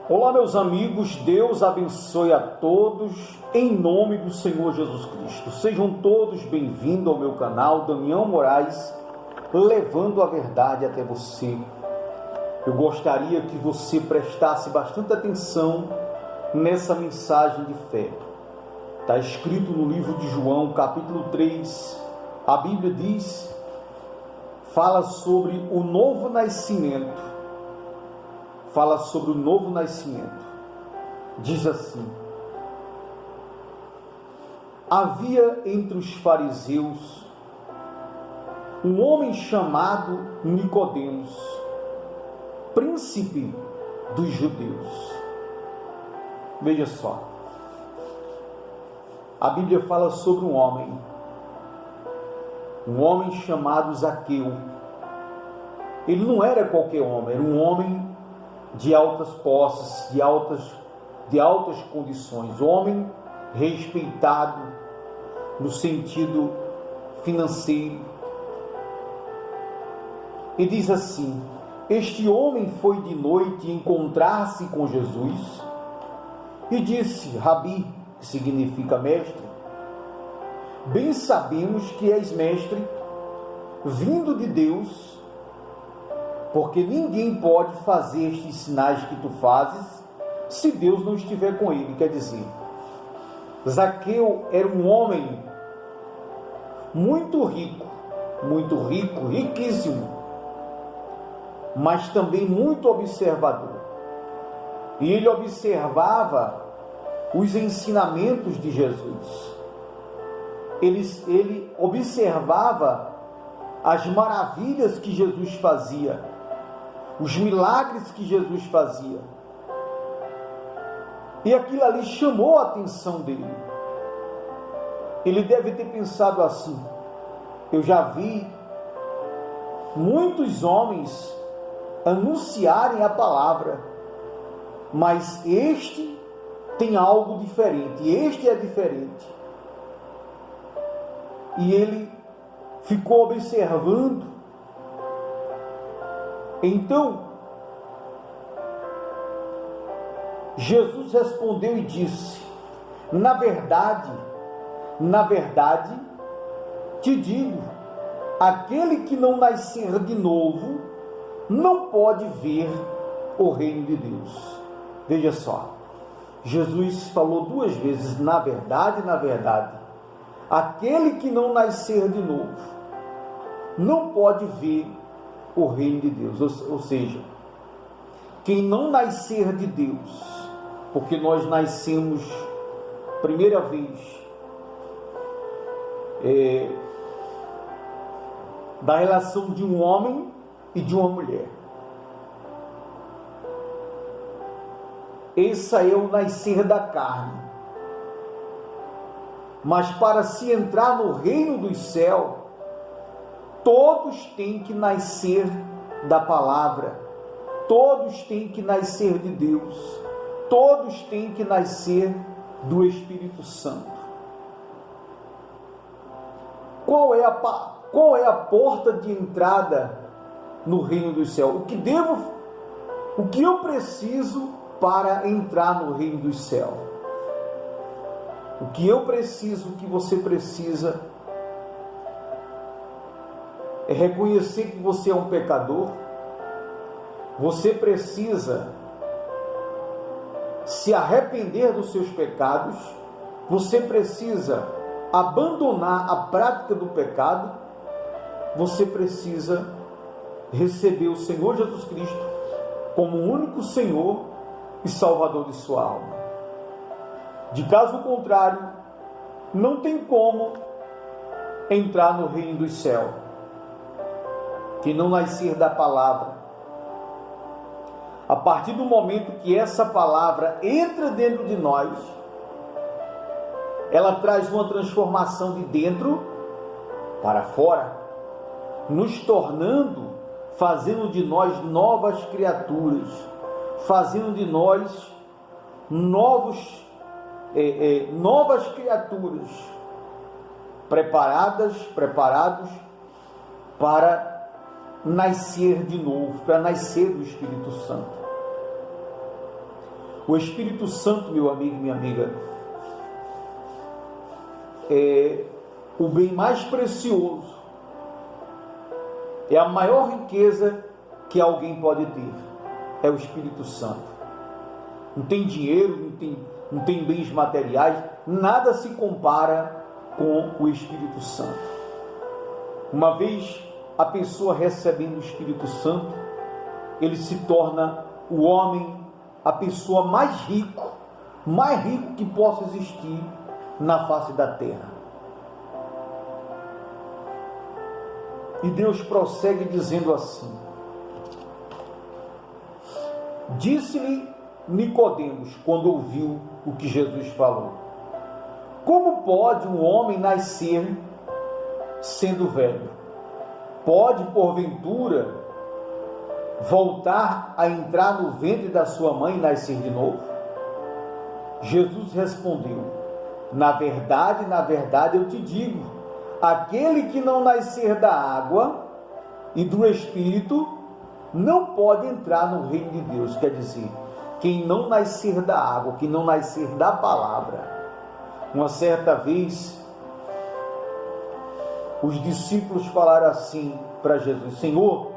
Olá, meus amigos, Deus abençoe a todos, em nome do Senhor Jesus Cristo. Sejam todos bem-vindos ao meu canal, Damião Moraes, levando a verdade até você. Eu gostaria que você prestasse bastante atenção nessa mensagem de fé. Está escrito no livro de João, capítulo 3, a Bíblia diz, fala sobre o novo nascimento. Fala sobre o novo nascimento. Diz assim: havia entre os fariseus um homem chamado Nicodemos, príncipe dos judeus. Veja só, a Bíblia fala sobre um homem chamado Zaqueu. Ele não era qualquer homem, era um homem de altas posses, de altas condições, homem respeitado no sentido financeiro. E diz assim: este homem foi de noite encontrar-se com Jesus e disse: Rabi, que significa mestre, bem sabemos que és mestre, vindo de Deus, porque ninguém pode fazer estes sinais que tu fazes se Deus não estiver com ele. Quer dizer, Zaqueu era um homem muito rico, riquíssimo, mas também muito observador. E ele observava os ensinamentos de Jesus. Ele observava as maravilhas que Jesus fazia, os milagres que Jesus fazia. E aquilo ali chamou a atenção dele. Ele deve ter pensado assim: eu já vi muitos homens anunciarem a palavra, mas este tem algo diferente, este é diferente. E ele ficou observando. Então, Jesus respondeu e disse: na verdade, te digo, aquele que não nascer de novo, não pode ver o reino de Deus. Veja só, Jesus falou duas vezes, na verdade, aquele que não nascer de novo, não pode ver o reino de Deus. Ou seja, quem não nascer de Deus, porque nós nascemos primeira vez da relação de um homem e de uma mulher. Esse é o nascer da carne. Mas para se entrar no reino dos céus, todos têm que nascer da palavra, todos têm que nascer de Deus, todos têm que nascer do Espírito Santo. Qual é a porta de entrada no reino dos céus? O que eu preciso para entrar no reino dos céus? O que eu preciso, o que você precisa, é reconhecer que você é um pecador. Você precisa se arrepender dos seus pecados. Você precisa abandonar a prática do pecado. Você precisa receber o Senhor Jesus Cristo como o único Senhor e Salvador de sua alma. De caso contrário, não tem como entrar no reino dos céus. Que não nascer da palavra. A partir do momento que essa palavra entra dentro de nós, ela traz uma transformação de dentro para fora, nos tornando, fazendo de nós novas criaturas, fazendo de nós novas criaturas, preparados para nascer de novo, para nascer do Espírito Santo. O Espírito Santo, meu amigo e minha amiga, é o bem mais precioso, é a maior riqueza que alguém pode ter, é o Espírito Santo. Não tem dinheiro, não tem bens materiais, nada se compara com o Espírito Santo. Uma vez a pessoa recebendo o Espírito Santo, ele se torna o homem, a pessoa mais rico que possa existir na face da terra. E Deus prossegue dizendo assim: disse-lhe Nicodemos, quando ouviu o que Jesus falou: como pode um homem nascer sendo velho? Pode, porventura, voltar a entrar no ventre da sua mãe e nascer de novo? Jesus respondeu: na verdade, eu te digo, aquele que não nascer da água e do Espírito não pode entrar no reino de Deus. Quer dizer, quem não nascer da água, quem não nascer da palavra. Uma certa vez, os discípulos falaram assim para Jesus: Senhor,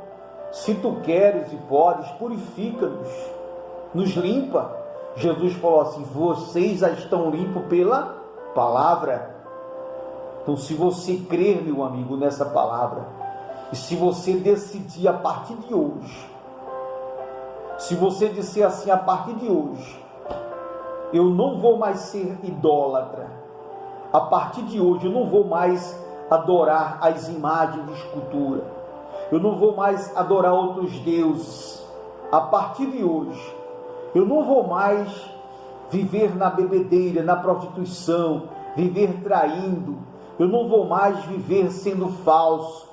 se tu queres e podes, purifica-nos, nos limpa. Jesus falou assim: vocês já estão limpos pela palavra. Então, se você crer, meu amigo, nessa palavra, e se você decidir a partir de hoje, se você disser assim: a partir de hoje, eu não vou mais ser idólatra, a partir de hoje eu não vou mais adorar as imagens de escultura, eu não vou mais adorar outros deuses, a partir de hoje eu não vou mais viver na bebedeira, na prostituição, viver traindo, eu não vou mais viver sendo falso,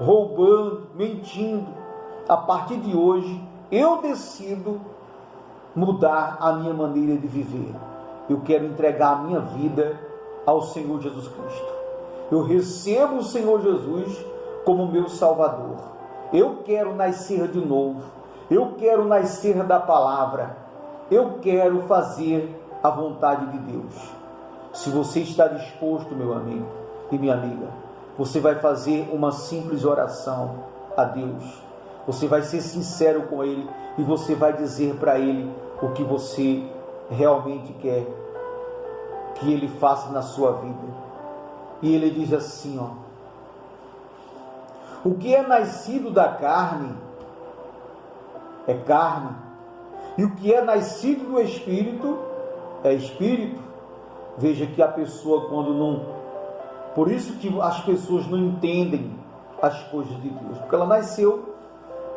roubando, mentindo. A partir de hoje eu decido mudar a minha maneira de viver. Eu quero entregar a minha vida ao Senhor Jesus Cristo. Eu recebo o Senhor Jesus como meu Salvador. Eu quero nascer de novo. Eu quero nascer da palavra. Eu quero fazer a vontade de Deus. Se você está disposto, meu amigo e minha amiga, você vai fazer uma simples oração a Deus. Você vai ser sincero com Ele e você vai dizer para Ele o que você realmente quer que Ele faça na sua vida. E Ele diz assim, o que é nascido da carne é carne, e o que é nascido do Espírito é Espírito. Veja que a pessoa, quando não... Por isso que as pessoas não entendem as coisas de Deus, porque ela nasceu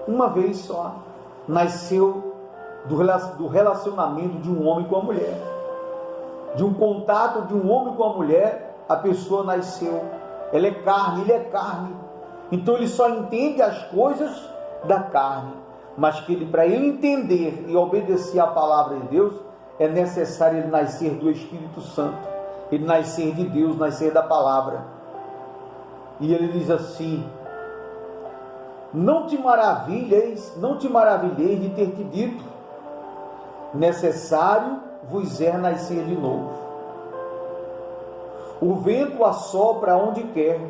uma vez só, nasceu do relacionamento de um homem com a mulher, de um contato de um homem com a mulher. A pessoa nasceu, ela é carne, ele é carne, então ele só entende as coisas da carne, mas que para ele entender e obedecer à palavra de Deus, é necessário ele nascer do Espírito Santo, ele nascer de Deus, nascer da palavra. E ele diz assim: não te maravilheis de ter te dito, necessário vos é nascer de novo. O vento assopra onde quer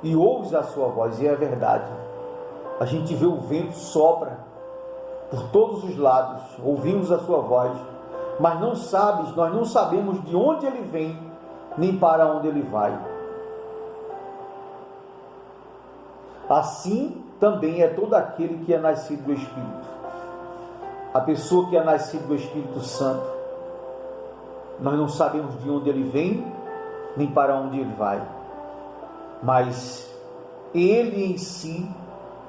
e ouves a sua voz. E é verdade, a gente vê o vento sopra por todos os lados, ouvimos a sua voz, mas nós não sabemos de onde ele vem, nem para onde ele vai. Assim também é todo aquele que é nascido do Espírito. A pessoa que é nascida do Espírito Santo, nós não sabemos de onde ele vem, nem para onde ele vai, mas ele em si,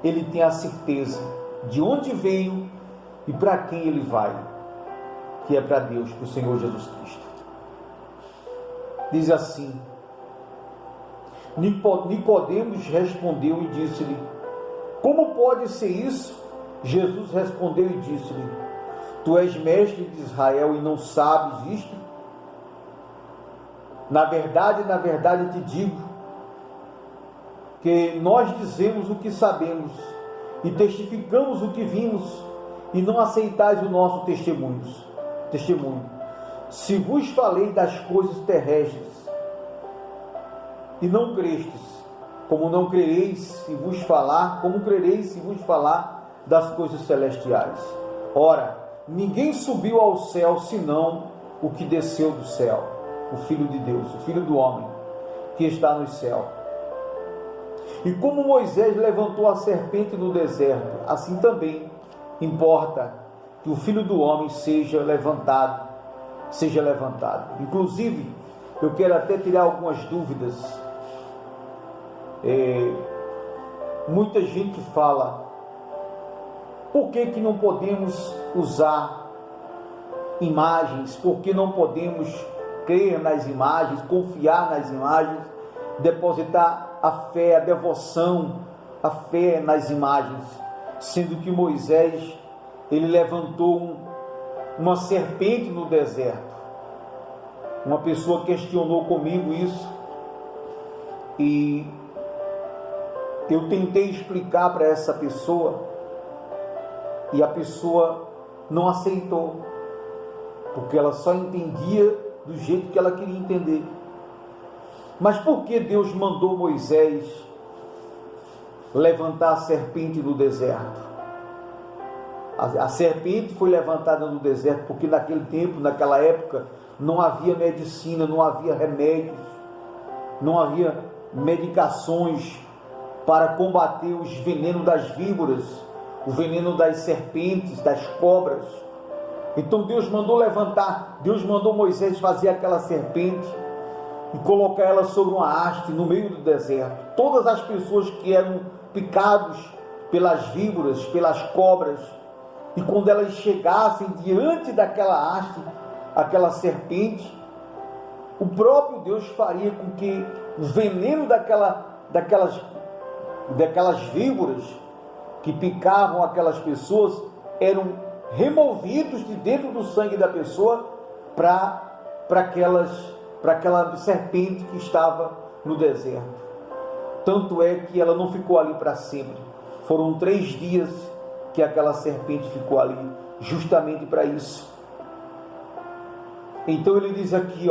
ele tem a certeza de onde veio e para quem ele vai, que é para Deus, para o Senhor Jesus Cristo. Diz assim: Nicodemos respondeu e disse-lhe: como pode ser isso? Jesus respondeu e disse-lhe: tu és mestre de Israel e não sabes isto? Na verdade, te digo que nós dizemos o que sabemos e testificamos o que vimos, e não aceitais o nosso testemunho. testemunho. Se vos falei das coisas terrestres e não crestes, como não crereis se vos falar, como crereis se vos falar das coisas celestiais? Ora, ninguém subiu ao céu senão o que desceu do céu, o Filho de Deus, o Filho do homem, que está no céu. E como Moisés levantou a serpente no deserto, assim também importa que o Filho do homem seja levantado. Inclusive, eu quero até tirar algumas dúvidas. Muita gente fala: por que não podemos usar imagens? Por que não podemos crer nas imagens, confiar nas imagens, depositar a fé, a devoção, a fé nas imagens? Sendo que Moisés, ele levantou uma serpente no deserto. Uma pessoa questionou comigo isso, e eu tentei explicar para essa pessoa, e a pessoa não aceitou, porque ela só entendia do jeito que ela queria entender. Mas por que Deus mandou Moisés levantar a serpente no deserto? A serpente foi levantada no deserto porque naquele tempo, naquela época, não havia medicina, não havia remédios, não havia medicações para combater os venenos das víboras, o veneno das serpentes, das cobras. Então Deus mandou Moisés fazer aquela serpente e colocar ela sobre uma haste no meio do deserto. Todas as pessoas que eram picados pelas víboras, pelas cobras, e quando elas chegassem diante daquela haste, aquela serpente, o próprio Deus faria com que o veneno daquelas víboras que picavam aquelas pessoas eram removidos de dentro do sangue da pessoa para aquela serpente que estava no deserto. Tanto é que ela não ficou ali para sempre. Foram 3 dias que aquela serpente ficou ali, justamente para isso. Então ele diz aqui,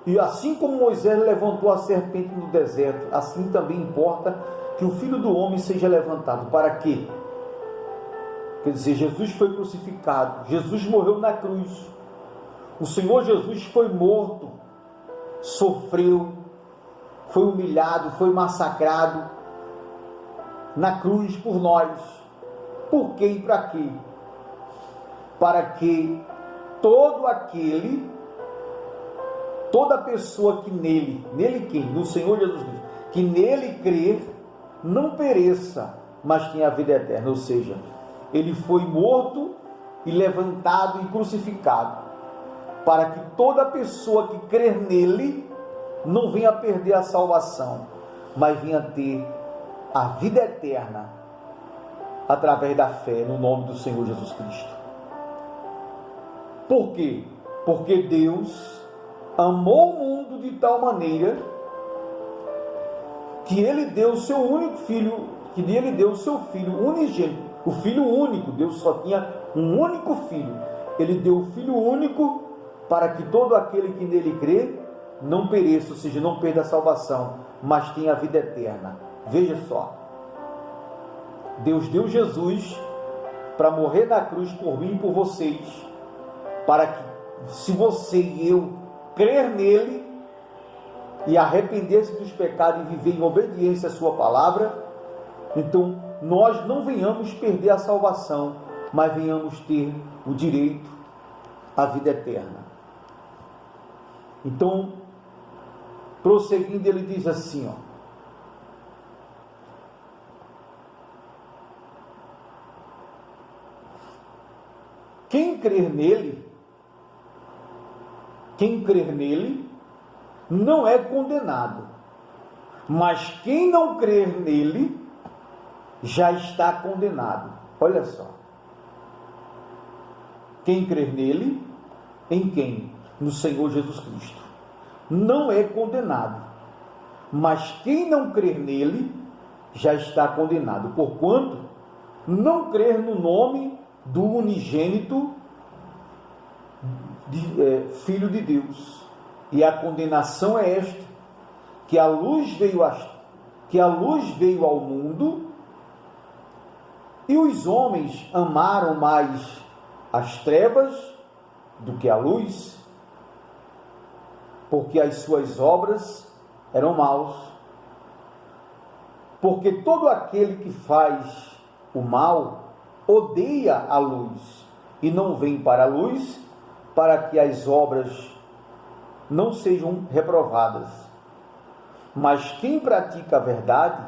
e assim como Moisés levantou a serpente no deserto, assim também importa que o Filho do homem seja levantado. Para quê? Quer dizer, Jesus foi crucificado, Jesus morreu na cruz, o Senhor Jesus foi morto, sofreu, foi humilhado, foi massacrado na cruz por nós. Por quê e para quê? Para que toda pessoa que nele quem? No Senhor Jesus Cristo, que nele crer, não pereça, mas tenha a vida eterna. Ou seja, ele foi morto e levantado e crucificado, para que toda pessoa que crer nele não venha perder a salvação, mas venha ter a vida eterna através da fé no nome do Senhor Jesus Cristo. Por quê? Porque Deus amou o mundo de tal maneira que ele deu o seu único filho, unigênito, o filho único. Deus só tinha um único filho. Ele deu o filho único para que todo aquele que nele crê não pereça, ou seja, não perda a salvação, mas tenha a vida eterna. Veja só, Deus deu Jesus para morrer na cruz por mim e por vocês, para que, se você e eu crer nele e arrepender-se dos pecados e viver em obediência à sua palavra, então nós não venhamos perder a salvação, mas venhamos ter o direito à vida eterna. Então, prosseguindo, ele diz assim, quem crer nele não é condenado, mas quem não crer nele já está condenado. Olha só, quem crer nele, em quem? No Senhor Jesus Cristo, não é condenado, mas quem não crer nele já está condenado, porquanto não crer no nome do unigênito Filho de Deus. E a condenação é esta, que a luz veio ao mundo, e os homens amaram mais as trevas do que a luz, porque as suas obras eram maus. Porque todo aquele que faz o mal odeia a luz e não vem para a luz, para que as obras não sejam reprovadas. Mas quem pratica a verdade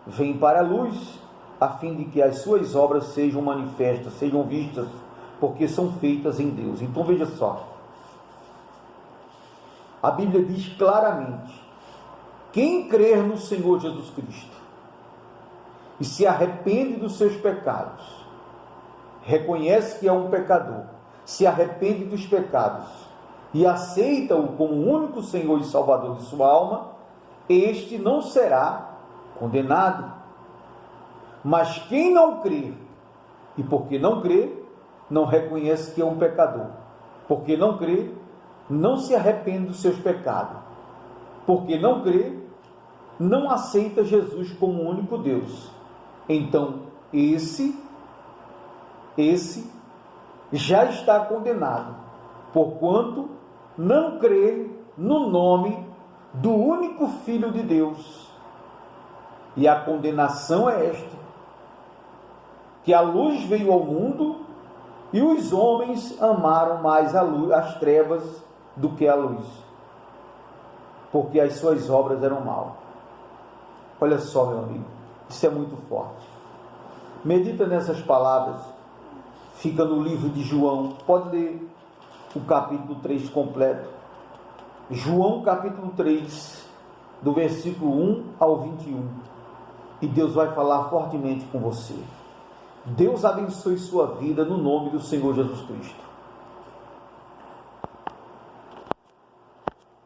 vem para a luz, a fim de que as suas obras sejam manifestas, sejam vistas, porque são feitas em Deus. Então veja só, a Bíblia diz claramente: quem crer no Senhor Jesus Cristo e se arrepende dos seus pecados, reconhece que é um pecador, se arrepende dos pecados e aceita-o como o único Senhor e Salvador de sua alma, este não será condenado. Mas quem não crê, e porque não crê, não reconhece que é um pecador, porque não crê, não se arrepende dos seus pecados, porque não crê, não aceita Jesus como o único Deus. Então esse já está condenado, porquanto não crê no nome do único Filho de Deus. E a condenação é esta, que a luz veio ao mundo, e os homens amaram mais as trevas do que a luz, porque as suas obras eram mal. Olha só, meu amigo, isso é muito forte. Medita nessas palavras, fica no livro de João, pode ler o capítulo 3 completo. João capítulo 3, do versículo 1 ao 21. E Deus vai falar fortemente com você. Deus abençoe sua vida no nome do Senhor Jesus Cristo.